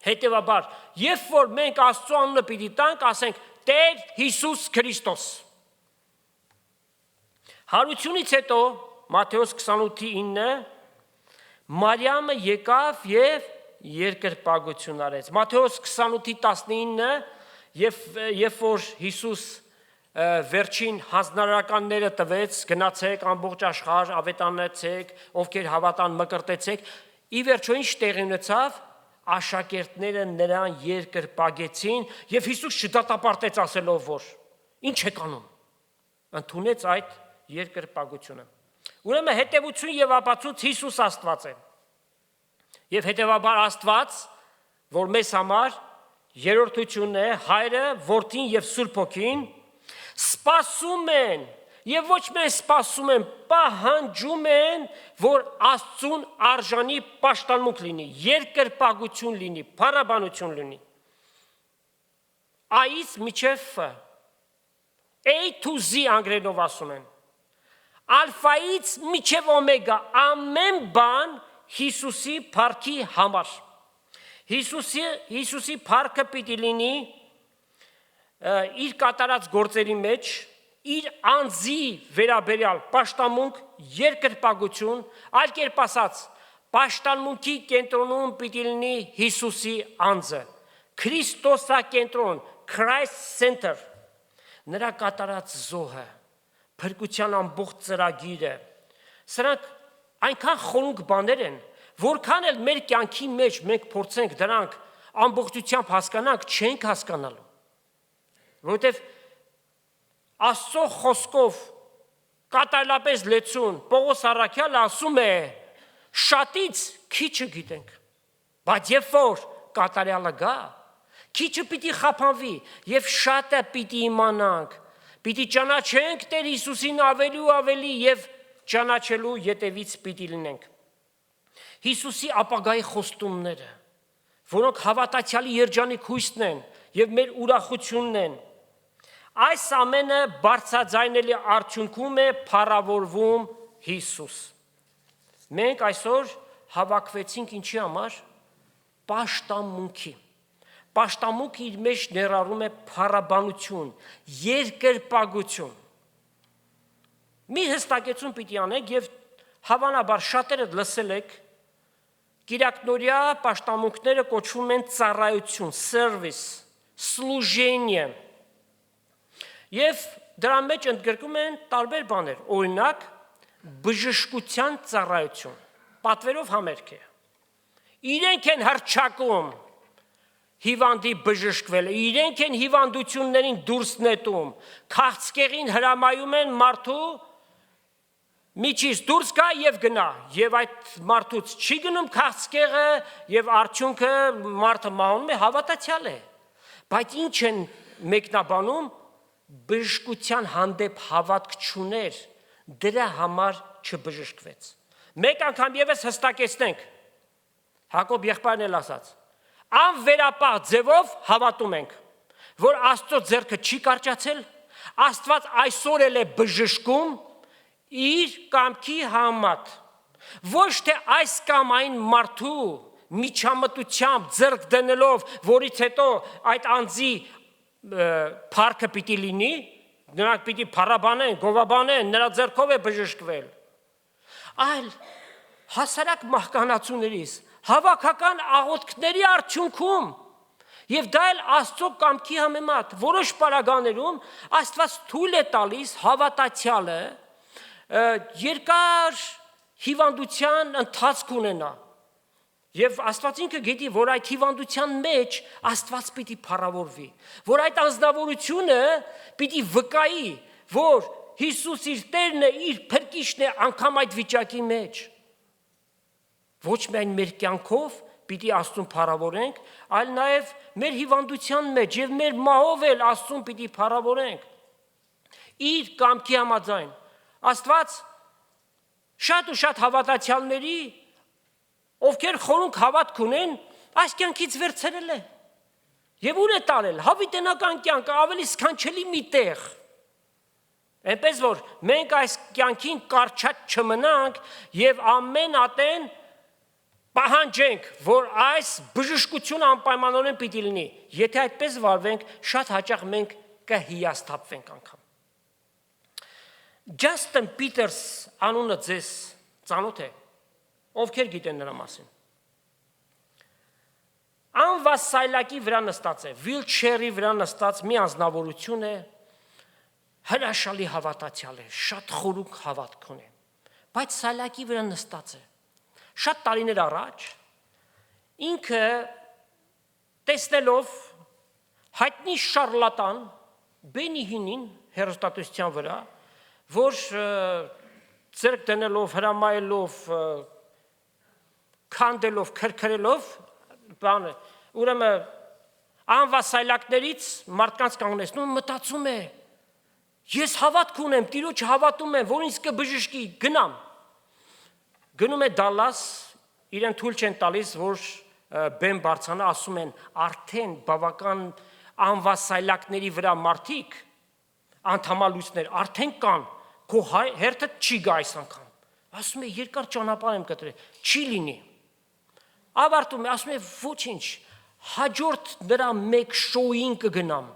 Հետևաբար, երբ որ մենք Աստծու անունը պիտի տանք, ասենք Տեր Հիսուս Քրիստոս։ Հարությունից հետո Մատթեոս 28:9 Մարիամը եկավ եւ երկրպագություն արեց։ Մատթեոս 28:19 երբ որ Հիսուս վերջին հանձնարարականները տվեց, գնացեք ամբողջ աշխարհ, ավետանեցեք, ովքեր հավատան մկրտեցեք, ի վերջո ինչ տեղի ունեցավ, աշակերտները նրան երկրպագեցին եւ Հիսուս չդատապարտեց ասելով, որ ինչ եք անում, ընդունեց այդ երկրպագությունը։ Ուրեմն հետևություն եւ ապացույց Հիսուս Աստված է։ Եվ հետևաբար Աստված, որ մեզ համար երրորդությունն է, Հայրը, Որդին եւ Սուրբ Հոգին, սպասում են եւ ոչ միայն սպասում են, պահանջում են, որ Աստծուն արժանի պաշտամունք լինի, երկրպագություն լինի, փառաբանություն լինի։ Այս միջև A to Z անգլերենով ասում են։ Ալֆայից միջև օմեգա ամեն բան Հիսուսի փառքի համար։ Հիսուսի փառքը պիտի լինի իր կատարած գործերի մեջ, իր անձի վերաբերյալ պաշտամունք, երկրպագություն, այլ կերպ ասած, պաշտամունքի կենտրոնում պիտի լինի Հիսուսի անձը, Քրիստոսակենտրոն, Christ Center, նրա կատարած զոհը, փրկության ամբողջ ծրագիրը, սրանք այնքան խորհուրդ բաներ են, որքան էլ մեր կյանքի մեջ մենք փորձենք դրանք ամբողջությամբ հասկանանք, չենք հասկանալու, որովհետև Աստծո խոսքով կատարելապես լեցուն Պողոս առաքյալը ասում է շատից քիչը գիտենք, բայց երբ որ կատարյալը գա, քիչը պիտի խափանվի եւ շատը պիտի իմանանք, պիտի ճանաչենք Տեր Հիսուսին ավելի ու ավելի եւ ճանաչելու յետևից պիտի լինենք։ Հիսուսի ապագայի խոստումները, որոնք հավատացյալի երջանիկ հույսն են եւ մեր ուրախությունն են, այս ամենը բարձրաձայնելի արդյունքում է փառավորվում Հիսուս։ Մենք այսօր հավաքվեցինք ինչի համար։ Պաշտամունքի։ Պաշտամունքը իր մեջ ներառում է փառաբանություն, երկրպագություն։ Մի հստակեցում պիտի անենք եւ հավանաբար շատերը լսել եք, կիրակնորյա պաշտամունքները կոչվում են ծառայություն, service, служение։ Եվ դրա մեջ ընդգրկում են տարբեր բաներ, օրինակ բժշկության ծառայություն, պատվերով համերգ է։ Իրենք են հռչակում հիվանդի բժշկվելը, իրենք են հիվանդություններին դուրս նետում, քաղցկեղին հրամայում են մարդու միջից դուրս գա եւ գնա, եւ այդ մարդուց չի գնում քաղցկեղը եւ արդյունքը մարդը մահանում է, հավատացյալ է։ Բայց ինչ են մեկնաբանում, բժշկության հանդեպ հավատք չուներ, դրա համար չբժշկվեց։ Մեկ անգամ եւս հստակեցնենք, Հակոբ եղբայրն էլ ասաց, անվերապահ ձևով հավատում ենք, որ Աստծո ձեռքը չի կարճացել, Աստված այսօր էլ է բժշկում իր կամքի համաձայն, ոչ թե այս կամ այն մարդու միջամտությամբ ձեռք դնելով, որից հետո այդ անձի փառքը պիտի լինի, նրանք պիտի փառաբանեն, գովաբանեն, նրա ձեռքով է բժշկվել, այլ հասարակ մահկանացուներից հավաքական աղոթքների արդյունքում եւ դա էլ Աստծո կամքի համեմատ որոշ պարագաներում Աստված թույլ է տալիս հավատացյալը երկար հիվանդության ընթացք ունենա եւ Աստված ինքը գիտի, որ այդ հիվանդության մեջ Աստված պիտի փառավորվի, որ այդ անձնավորությունը պիտի վկայի, որ Հիսուս իր Տերն է, իր փրկիչն է անգամ այդ վիճակի մեջ։ Ոչ միայն մեր կյանքով պիտի Աստծուն փառավորենք, այլ նաև մեր հիվանդության մեջ եւ մեր մահով էլ Աստծուն պիտի փառավորենք։ Իր կամքի համաձայն Աստված շատ ու շատ հավատացյալների, ովքեր խորունկ հավատք ունեն, այս կյանքից վերցրել է։ Եվ ուր է տարել, հավիտենական կյանքը ավելի սքանչելի մի տեղ։ Այնպես որ մենք այս կյանքին կարճած չմնանք եւ ամեն ատեն պահանջենք, որ այս բժշկությունը անպայմանորեն պիտի լինի։ Եթե այդպես վարվենք, շատ հաճախ մենք կհիասթափվենք անգամ։ Ջասթին Փիթերս անունը ձեզ ծանոթ է, ովքեր գիտեն նրա մասին։ Անվասայլակի վրա նստած է, վիլչերի վրա նստած մի անձնավորություն է, հրաշալի հավատացյալ է, շատ խորուկ հավատք ունի, բայց սայլակի վրա նստած է։ Շատ տարիներ առաջ ինքը տեսնելով հայտնի շարլատան Բենի Հինին հեռուստատեսության վրա, որ ձեռք դնելով, հրամայելով, քանդելով, քրքրելով, բանը, ուրեմն անվասայլակներից մարդկանց կանգնեցնում, մտածում է, ես հավատք ունեմ, Տիրոջ հավատում եմ, որ ինձ կբժշկի, գնամ։ Գնում է Դալլաս, իրեն թույլ չեն տալիս, որ բեմ բարձրանա, ասում են, արդեն բավական անվասայլակների վրա մարդիկ, անդամալույցներ, արդեն կան, քո հերթը չի գա այս անգամ։ Ասում է, երկար ճանապարհ եմ կտրել, չի լինի։ Ավարտում է, ասում է, ոչինչ, հաջորդ նրա մեկ շոուին կգնամ,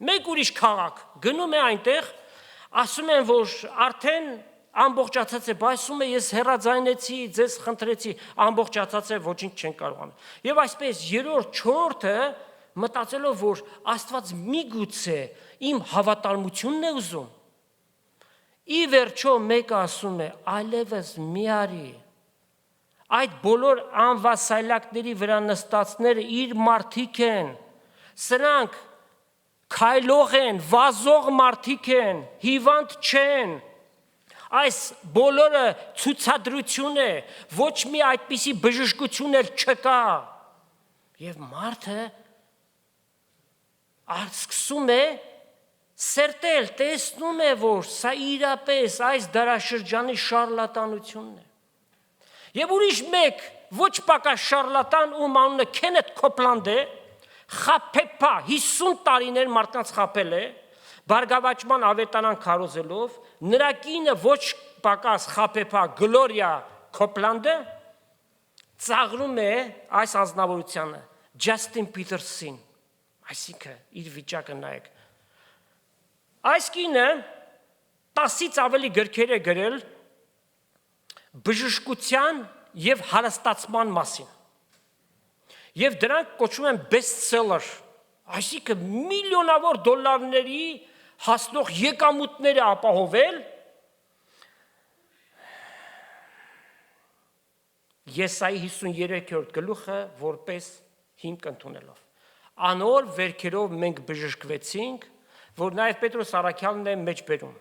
մեկ ուրիշ քաղաք, գնում է այնտեղ, ասում են, որ արդեն ամբողջացած է, բայց ասում է, ես հեռաձայնեցի, ձեզ խնդրեցի, ամբողջացած է, ոչինչ չեն կարող անել։ Եվ այսպես երրորդ, չորրորդը մտածելով, որ Աստված միգուցե իմ հավատարմությունն է ուզում։ Ի վերջո մեկը ասում է, այլևս մի արի։ Այդ բոլոր անվասայլակների վրա նստածները իր մարդիկ են, սրանք քայլող են, վազող մարդիկ են, հիվանդ չեն։ Այս բոլորը ցուցադրություն է, ոչ մի այդպիսի բժշկություն էլ չկա։ Եվ մարդը սկսում է սերտել, տեսնում է, որ սա իրապես այս դարաշրջանի շարլատանությունն է։ Եվ ուրիշ մեկ ոչ պակաս շարլատան, ում անունը Քենեթ Քոփլանդ է, խաբեբա 50 տարիներ մարդկանց խաբել է, բարգավաճման ավետարան քարոզելով, նրա կինը ոչ պակաս խաբեբա Գլորիա Քոփլանդը ծաղրում է այս անձնավորությանը, Ջասթին Փիթերսին, այսինքն իր վիճակը նայեք։ Այս կինը 10-ից ավելի գրքեր է գրել բժշկության եւ հարստացման մասին։ Եվ դրանք կոչվում են bestseller, այսինքն միլիոնավոր դոլարների հասնող եկամուտները ապահովել Եսայի 53-րդ գլուխը որպես հիմք ընդունելով։ Անոր վերքերով մենք բժշկվեցինք, որ նաև Պետրոս Առաքյալն է մեջ բերում։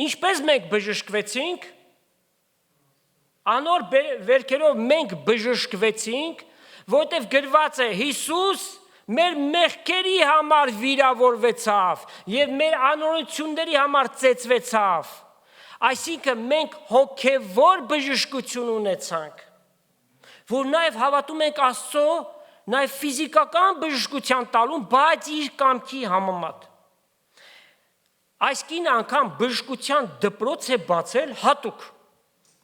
Ինչպես մենք բժշկվեցինք, անոր վերքերով մենք բժշկվեցինք, որտեղ գրված է Հիսուս մեր մեղքերի համար վիրավորվեցավ եւ մեր անօրենությունների համար ծեծվեցավ։ Այսինքն մենք հոգևոր բժշկություն ունեցանք, որ նաև հավատում ենք Աստծո, նաև ֆիզիկական բժշկության տալուն, բայց իր կամքի համեմատ։ Այս կինը անգամ բժշկության դպրոց է բացել հատուկ։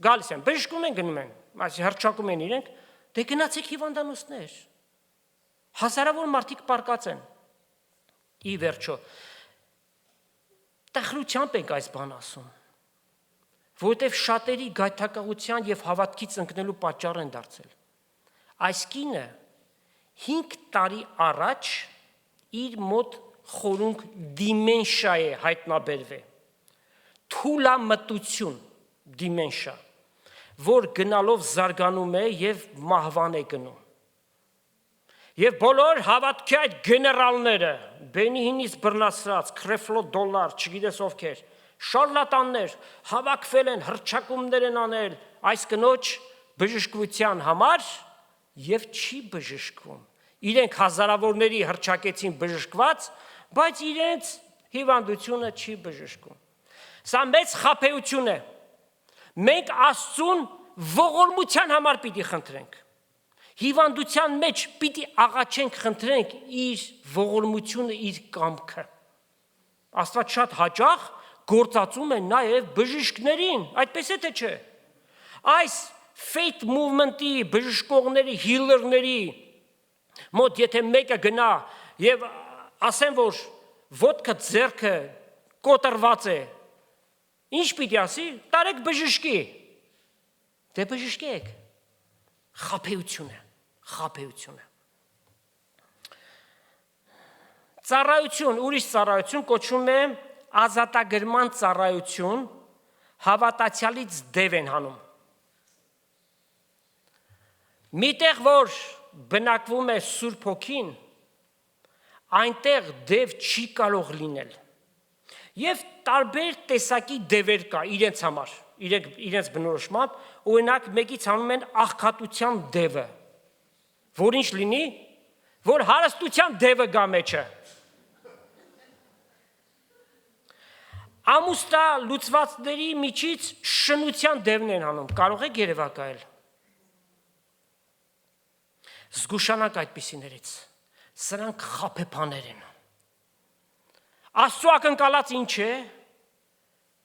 Գալիս են, բժշկում են, գնում են, այսինքն հռչակում են իրենք, դե գնացեք հիվանդանոցներ։ Հազարավոր մարդիկ պարկած են։ Ի վերջո, տխրությամբ ենք այս բան ասում, որովհետև շատերի գայթակղության եւ հավատքից ընկնելու պատճառ են դարձել։ Այս կինը 5 տարի առաջ իր մոտ խորունկ դիմենշիա է հայտնաբերվել։ Թուլամտություն դիմենշիա, որ գնալով զարգանում է եւ մահվան է գնում։ Եվ բոլոր հավատքի այդ գեներալները, Բենիհինից բռնացած, Քրեֆլո դոլար, չգիտես ովքեր, շարլատաններ հավաքվել են, հռչակումներ են անել այս կնոջ բժշկության համար եւ չի բժշկվում։ Իրենք հազարավորների հռչակեցին բժշկված, բայց իրենց հիվանդությունը չի բժշկում։ Սա մեծ խաբեություն է։ Մենք Աստծուն ողորմության համար պիտի խնդրենք։ Հիվանդության մեջ պիտի աղաչենք, խնդրենք իր ողորմությունը, իր կամքը։ Աստված շատ հաճախ գործածում է նաև բժիշկներին, այդպես է թե չէ։ Այս faith movement-ի բժշկողների, healer-ների մոտ եթե մեկը գնա եւ ասեն, որ ոտքը ձեռքը կոտրված է, ինչ պիտի ասի, տարեք բժշկի։ Դե բժշկեք։ Խաբեություն է, խաբեություն է։ Ծառայություն, ուրիշ ծառայություն կոչվում է ազատագրման ծառայություն, հավատացյալից դև են հանում։ Միտեղ, որ բնակվում է Սուրբ Հոգին, այնտեղ դև չի կարող լինել։ Եվ տարբեր տեսակի դևեր կա իրենց համար, իրենց բնորոշմամբ, օրինակ մեկից հանում են աղքատության դևը, որ ինչ լինի, որ հարստության դևը գա մեջը։ Ամուստա լուծվածների միջից շնության դևն են հանում, կարող եք երևակայել։ Զգուշանանք այդպիսիներից, սրանք խաբեբաներ են։ Աստծո ակնկալած ինչ է,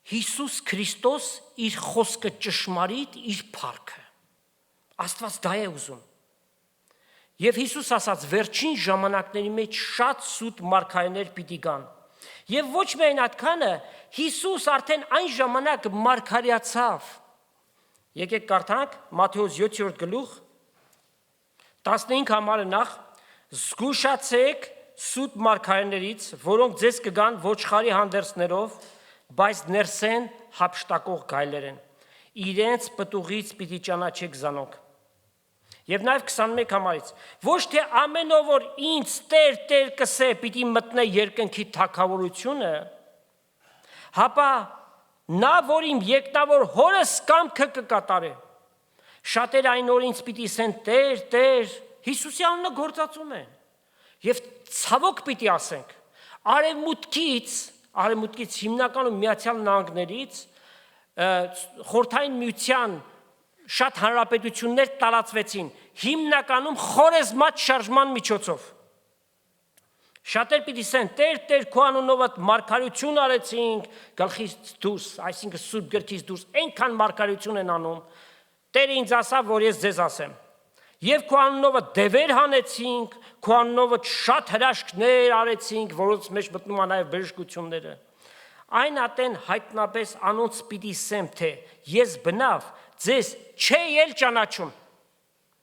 Հիսուս Քրիստոս իր խոսքը ճշմարիտ, իր փառքը։ Աստված դա է ուզում։ Եվ Հիսուս ասաց, վերջին ժամանակների մեջ շատ սուտ մարգարեներ պիտի գան։ Եվ ոչ միայն այդքանը, Հիսուս արդեն այն ժամանակ մարգարեացավ։ Եկեք կարդանք Մատթեոս 7-րդ գլուխ 15 համարը նախ, զգուշացեք սուտ մարգարեներից, որոնք ձեզ կգան ոչխարի հանդերձներով, բայց ներսեն հափշտակող գայլեր են։ Իրենց պտուղից պիտի ճանաչեք զանոք։ Եվ նաև 21 համարից, ոչ թե ամեն ով որ ինձ Տեր, Տեր կսե, պիտի մտնե երկնքի թագավորությունը, հապա նա, որ իմ եկտավոր հորս կամքը կկատարե։ Շատերը այն օր ինձ պիտի ասեն Տեր, Տեր, Հիսուսի անունը գործածում են։ Եվ ցավոք պիտի ասենք, արևմուտքից հիմնականում Միացյալ Նահանգներից Խորհրդային Միության շատ հանրապետություններ տարածվեցին, հիմնականում խորեզմատ շարժման միջոցով։ Շատեր պիտի ասեն, Տեր, քո անունով մարգարեություն արեցինք, գլխից դուրս, այսինքն Սուրբ գրքից դուրս, այնքան մարգարեություն են անում, Տերը ինձ ասավ, որ ես ձեզ ասեմ։ Եվ քո անունով դևեր հանեցինք, քո անունով շատ հրաշքներ արեցինք, որոնց մեջ մտնում է նաև բժշկությունները։ Այն ատեն հայտնապես անոնց պիտի ասեմ, թե ես բնավ ձեզ չէի էլ ճանաչում։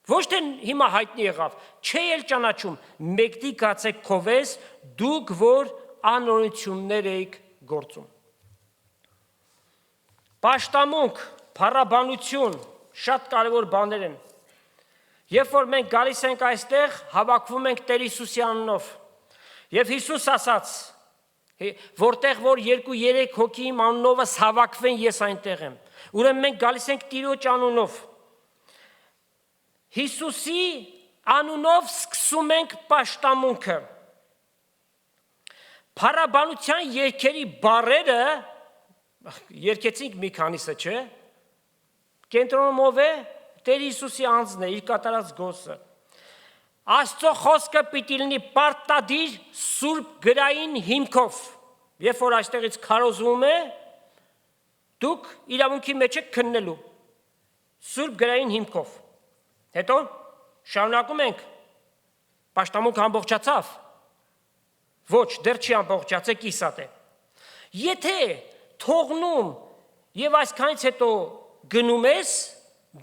Ոչ թե հիմա հայտնի եղավ, չէի էլ ճանաչում, մեկդի գացեք քովես, դուք որ անօրենություններ եք գործում։ Պաշտամունք, փառաբանություն, շատ կարևոր բաներ են։ Երբ որ մենք գալիս ենք այստեղ, հավաքվում ենք Տեր Հիսուսի անունով։ Եվ Հիսուս ասաց, որտեղ որ 2-3 հոգի իմ անունովս հավաքվեն, ես այնտեղ եմ։ Ուրեմն մենք գալիս ենք Տիրոջ անունով։ Հիսուսի անունով սկսում ենք պաշտամունքը։ Փառաբանության երգերի բառերը, երգեցինք մի քանիսը, չէ՞։ Կենտրոնում է Տեր Հիսուսի անձն է, իր կատարած գործը։ Աստծո խոսքը պիտի լինի պարտադիր սուրբ գրային հիմքով։ Երբ որ այստեղից քարոզվում է, դուք իրավունքի մեջ եք քննելու սուրբ գրային հիմքով։ Հետո շարունակում ենք։ Պաշտամունքը ամբողջացավ։ Ոչ, դեռ չի ամբողջացել, կիսատ է։ Եթե թողնում եւ այսքանից հետո գնում ես,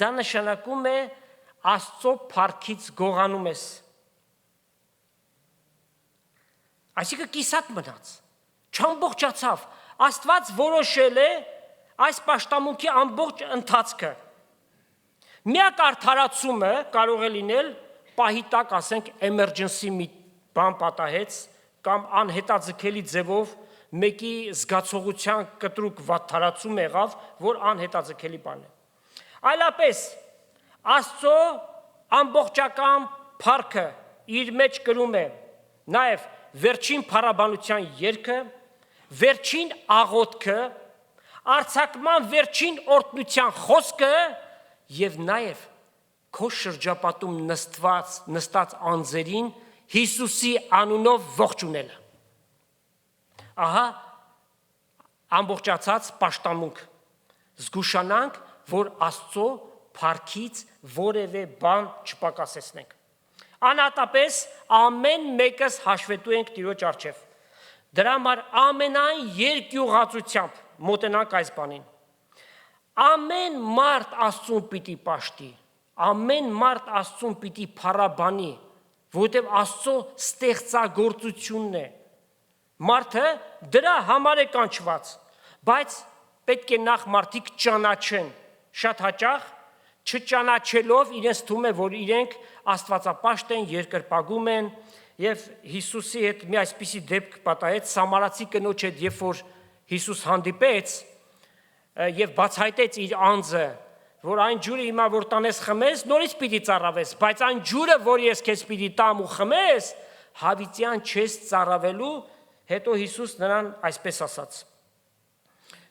դա նշանակում է Աստծո փառքից գողանում ես։ Այսինքն կիսատ մնաց, չամբողջացավ։ Աստված որոշել է այս պաշտամունքի ամբողջ ընթացքը։ Միակ արդարացումը կարող է լինել պահի տակ, ասենք, emergency մի բան պատահեց կամ անհետաձգելի ձևով մեկի զգացողության կտրուկ վատթարացում եղավ, որ անհետաձգելի բան է։ Այլապես Աստծո ամբողջական փառքը իր մեջ կրում է նաև վերջին փառաբանության երգը, վերջին աղոթքը, արձակման վերջին օրհնության խոսքը եւ նաև քո շրջապատում նստած անձերին Հիսուսի անունով ողջունելը։ Ահա ամբողջացած պաշտամունք։ Զգուշանանք, որ Աստծո փառքից որևէ բան չպակասեցնենք։ Անհատապես ամեն մեկս հաշվետու ենք Տիրոջ առջև։ Դրա համար ամենայն երկյուղածությամբ մոտենանք այս բանին։ Ամեն մարդ Աստծուն պիտի պաշտի, ամեն մարդ Աստծուն պիտի փառաբանի, որովհետև Աստծո ստեղծագործությունն է։ Մարդը դրա համար է կանչված, բայց պետք է նախ մարդիկ ճանաչեն, շատ հաճախ չճանաչելով իրենց թվում է, որ իրենք աստվածապաշտ են, երկրպագում են, եւ Հիսուսի հետ մի այսպիսի դեպք պատահեց Սամարացի կնոջ հետ, երբ որ Հիսուս հանդիպեց եւ բացահայտեց իր անձը, որ այն ջուրը հիմա որ տանես խմես, նորից պիտի ծառավես, բայց այն ջուրը, որ ես քեզ պիտի տամ ու խմես, հավիտյան չես ծառավելու, հետո Հիսուս նրան այսպես ասաց։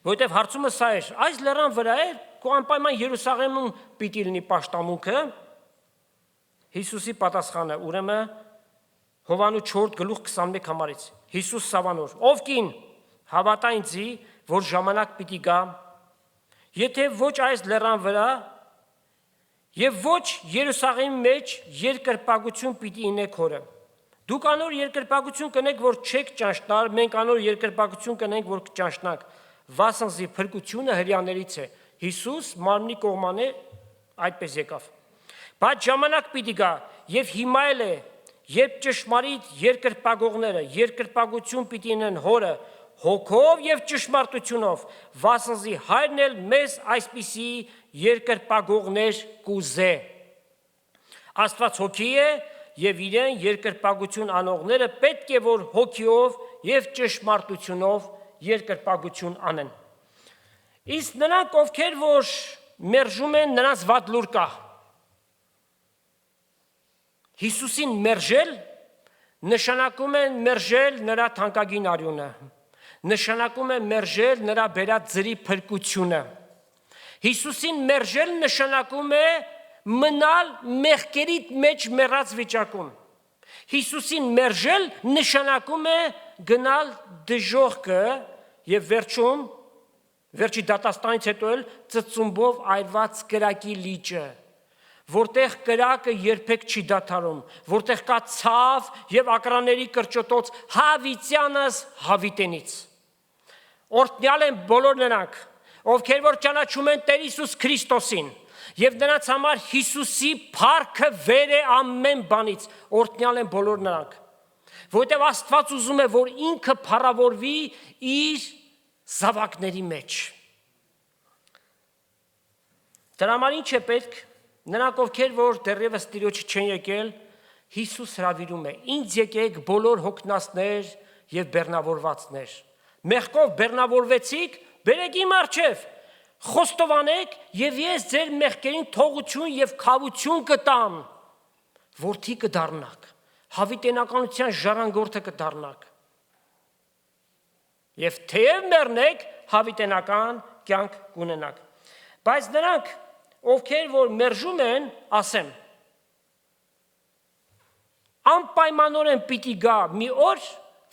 Որովհետև հարցումը սա էր, այս լեռան վրա է, քո անպայման Երուսաղեմում պիտի լինի պաշտամունքը։ Հիսուսի պատասխանը, ուրեմն Հովանու 4:21 համարից։ Հիսուս Սավանոր, ով կին, հավատա ինձի, որ ժամանակ պիտի գա, եթե ոչ այս լեռան վրա եւ ոչ Երուսաղեմի մեջ երկրպագություն պիտի ինեք հորը։ Դուք անոր երկրպագություն կնեք, որ չեք ճանչնար, մենք անոր երկրպագություն կնենք, որ կճանչնանք։ Վասնզի փրկությունը հրյաներից է։ Հիսուս մարմնի կողմանը այդպես եկավ։ Բայց ժամանակ պիտի գա եւ հիմա էլ է, երբ ճշմարիտ երկրպագողները երկրպագություն պիտի ունեն հորը հոգով եւ ճշմարտությունով, վասնզի հայրն էլ մեզ այսպիսի երկրպագողներ կուզե։ Աստված հոգի է եւ իրեն երկրպագություն անողները պետք է որ հոգիով եւ ճշմարտությունով երկրպագություն անեն։ Իսկ նրանք, ովքեր որ մերժում են, նրանց վատ լուր կա։ Հիսուսին մերժել նշանակում է մերժել նրա թանկագին արյունը, նշանակում է մերժել նրա բերած ձրի փրկությունը։ Հիսուսին մերժել նշանակում է մնալ մեղքերի մեջ մեռած վիճակում։ Հիսուսին մերժել նշանակում է գնալ դժոխքը եւ վերջի դատաստանից հետո էլ ծծումբով այրված կրակի լիճը, որտեղ կրակը երբեք չի դադարում, որտեղ կա ցավ եւ ակրաների կրճոտոց հավիտյանս հավիտենից։ Օրհնյալ են բոլոր նրանք, ովքեր որ ճանաչում են Տեր Հիսուս Քրիստոսին եւ նրանց համար Հիսուսի փառքը վեր է ամեն բանից, օրհնյալ են բոլոր նրանք, որովհետեւ Աստված ուզում է, որ ինքը փառավորվի իր զավակների մեջ։ Դրա համար ինչ է պետք։ Նրանք ովքեր որ դեռևս Տիրոջը չեն եկել, Հիսուս հրավիրում է. ինձ եկեք բոլոր հոգնածներ եւ բեռնավորվածներ։ Մեղքով բեռնավորվեցիք, բերեք իմ առջև, խոստովանեք եւ ես ձեր մեղքերին թողություն եւ քավություն կտամ, որդի կդառնաք, հավիտենականության ժառանգորդը կդառնաք։ Եվ թեև մեռնեք, հավիտենական կյանք կունենաք։ Բայց նրանք ովքեր որ մերժում են, ասեմ, անպայմանորեն պիտի գա մի օր,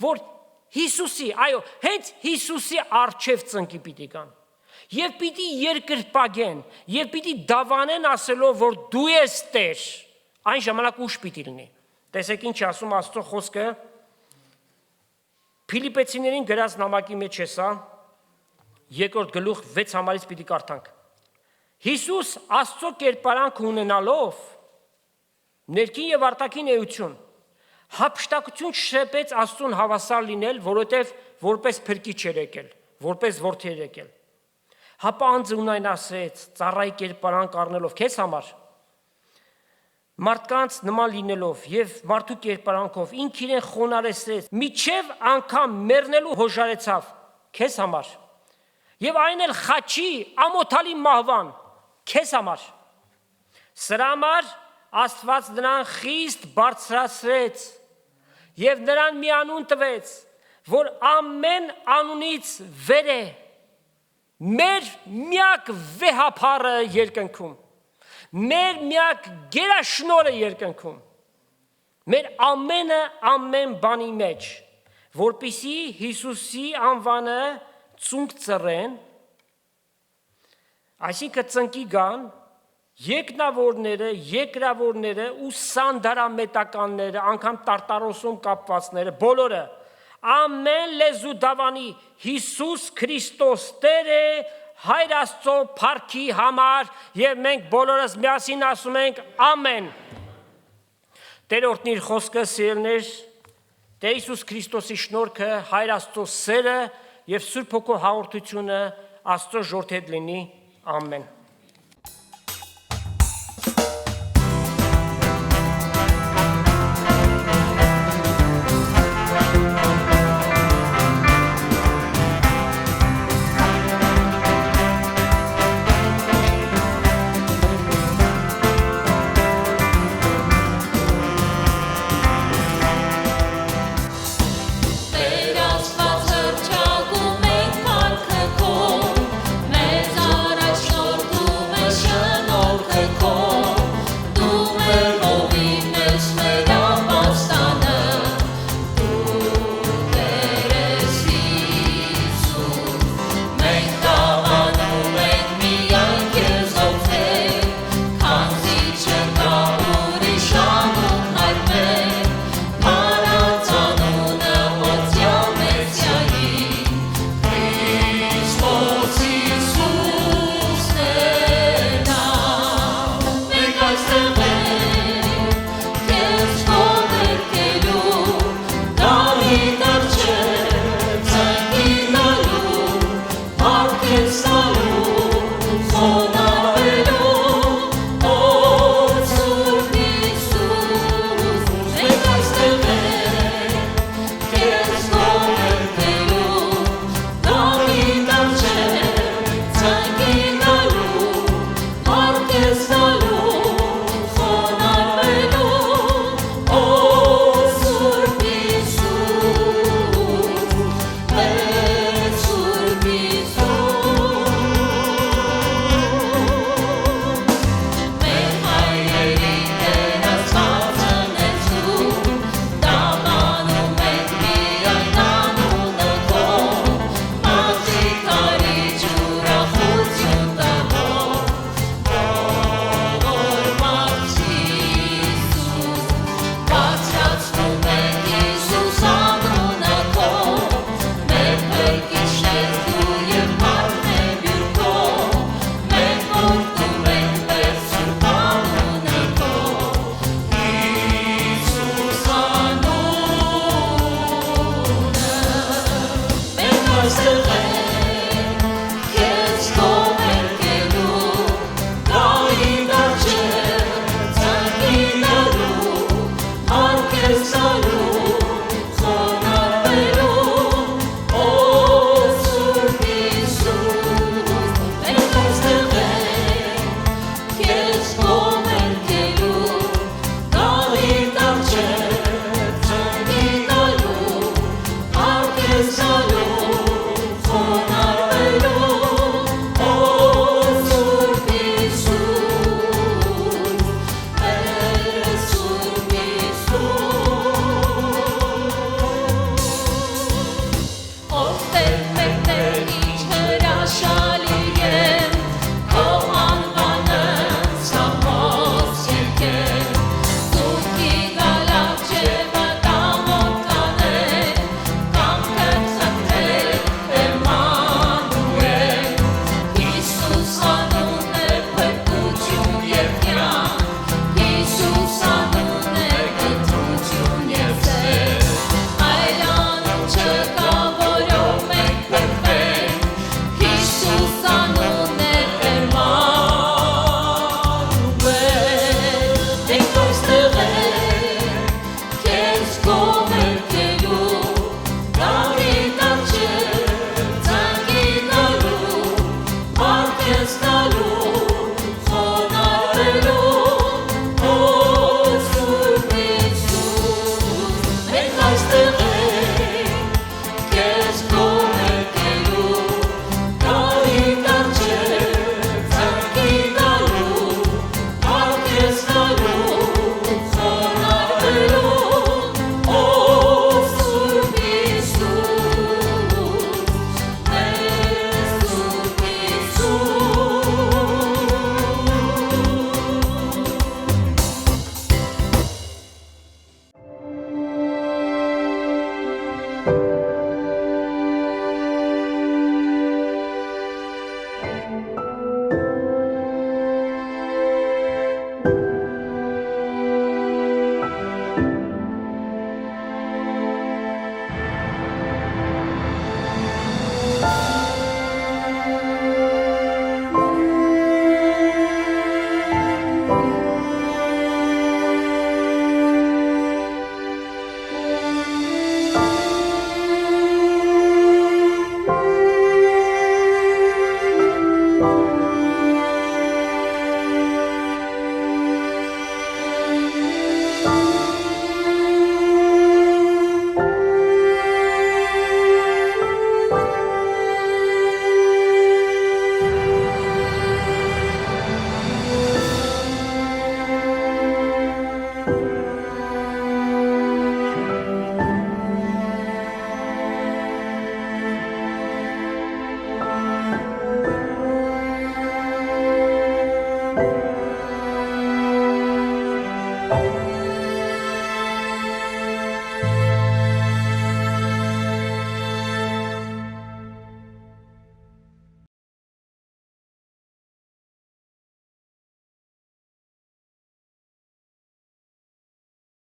որ Հիսուսի, այո, հենց Հիսուսի առջև ծնկի պիտի գան, եւ պիտի երկրպագեն, եւ պիտի դավանեն ասելով, որ դու ես Տեր, այն ժամանակ ուշ պիտի լինի։ Տեսեք ինչ ասում Աստծո խոսքը, Փիլիպեցիներին գրած նամակի մեջ է սա, 2 գլուխ 6 համարից պիտի կարդանք։ Հիսուս Աստծո կերպարանք ունենալով, ներքին եւ արտաքին էություն, հափշտակություն շրեպեց Աստծուն հավասար լինել, որովհետև որպես փրկիչ էր եկել, որպես որդի էր եկել։ Հապա անձունայն ասեց, ծառայի կերպարանք առնելով քեզ համար, մարդկանց նման լինելով եւ մարդու կերպարանքով ինք իրեն խոնարհեցրեց, միջև անգամ մեռնելու հոժարեցավ քեզ համար։ Եվ այն էլ խաչի ամոթալի մահվան քեզ համար։ Սրա համար Աստված նրան խիստ բարձրացրեց եւ նրան մի անուն տվեց, որ ամեն անունից վեր է, մեր միակ վեհափառը երկնքում, մեր միակ գերաշնորհը երկնքում, մեր ամենը ամեն բանի մեջ, որպիսի Հիսուսի անվանը ծունկ ծռեն, այսինքն ծնկի գան երկնավորները, երկրավորները ու սանդարամետականները, անգամ տարտարոսում կապվածները, բոլորը, ամեն լեզու դավանի Հիսուս Քրիստոս Տեր է, Հայր Աստծո փառքի համար, եւ մենք բոլորս միասին ասում ենք ամեն։ Տեր օրհնի իր խոսքը, սիրելիներ, Տեր Հիսուս Քրիստոսի շնորհքը, Հայր Աստծո սերը եւ Սուրբ Հոգու հաղորդությունը Աստծո ժողովրդի հետ լինի, ամեն։